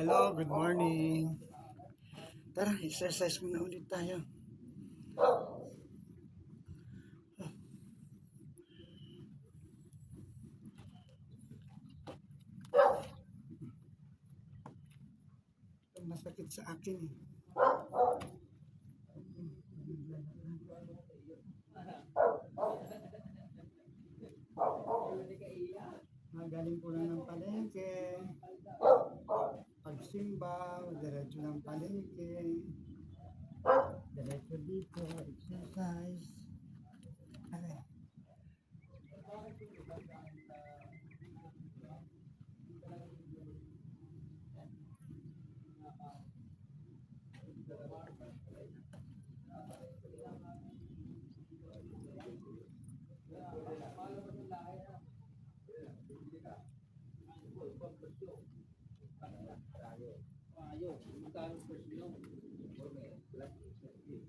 Hello, good morning. Tara, exercise muna ulit tayo. Ito masakit sa akin eh. Magaling po lang ng palengke. Pagsimba, diretso ng palengke. Diretso dito, exercise. Ay.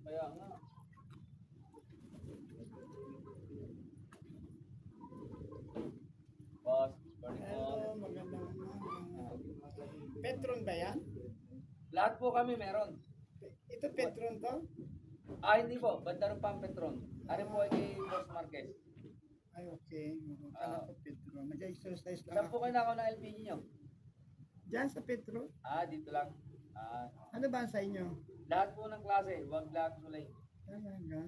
Kaya nga. Boss, morning po. Hello, magandang umaga. Petron ba yan? Lahat po kami meron. Ito Petron to? Hindi po. Banda rin pa ang Petron. Ano po ay kay Boss Marquez. Ay, okay. Kala ko Petron. Nag-exercise lang Saan po ako. kayo nakaw ng LPG nyo? Diyan sa Petron? Dito lang. Ano ba sa inyo? Lahat po ng klase. Huwag lang sulay. Talaga.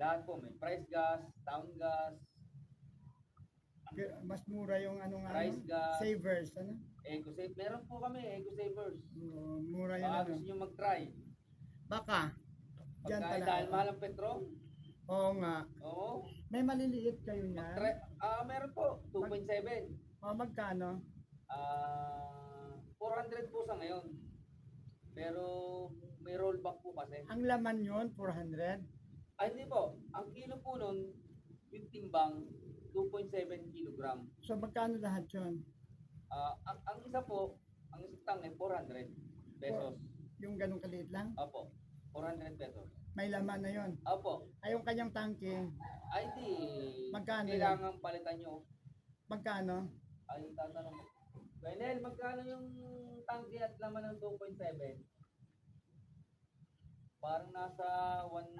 Lahat po. May price gas, town gas, Pero mas mura yung Price gas. savers, ano? Eco Save. Meron po kami, Eco Savers. Mura yun, Baka ano? gusto nyo mag-try. Baka. Diyan Pagka pala. dahil mahal ang petro. Oo nga. Oo. May maliliit kayo niyan? Meron po. 2.7. Magkano? 400 po sa ngayon. Pero may rollback po kasi. Ang laman yun, 400? Hindi po. Ang kilo po nun, yung timbang, 2.7 kilogram. So magkano lahat yun? Ang isa po, ang isang tang ay 400 pesos. Yung ganun kaliit lang? Opo. 400 pesos. May laman na yun. Opo. Ay, yung kanyang tangke, Di. Magkano Kailangan palitan nyo. magkano? Tatanong mo. Benel, magkano yung tangke at laman ng 2.7? Parang nasa 1.3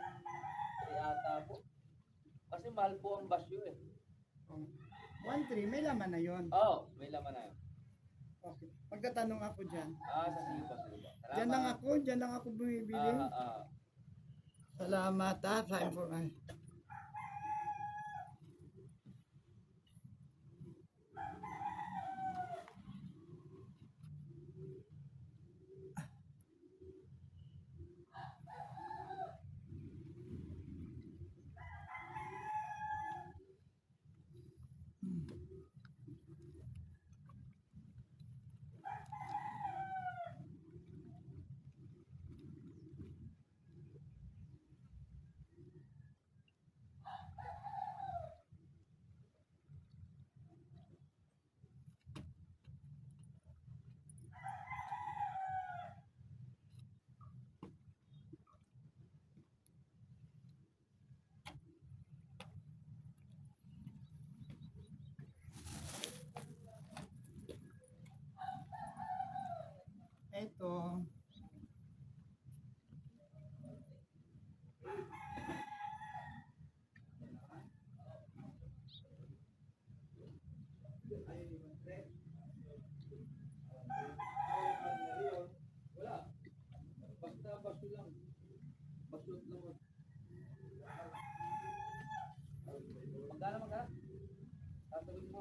ata po. Kasi mahal po ang basyo eh. 1.3, may laman na yun. May laman na yun. Okay. Magtatanong ako dyan. Sa sige po. Dyan lang ako bumibili. Salamat sa information. Ito. Wala. Basta basyo lang. Basyo lang. Magkano? Tatawid mo.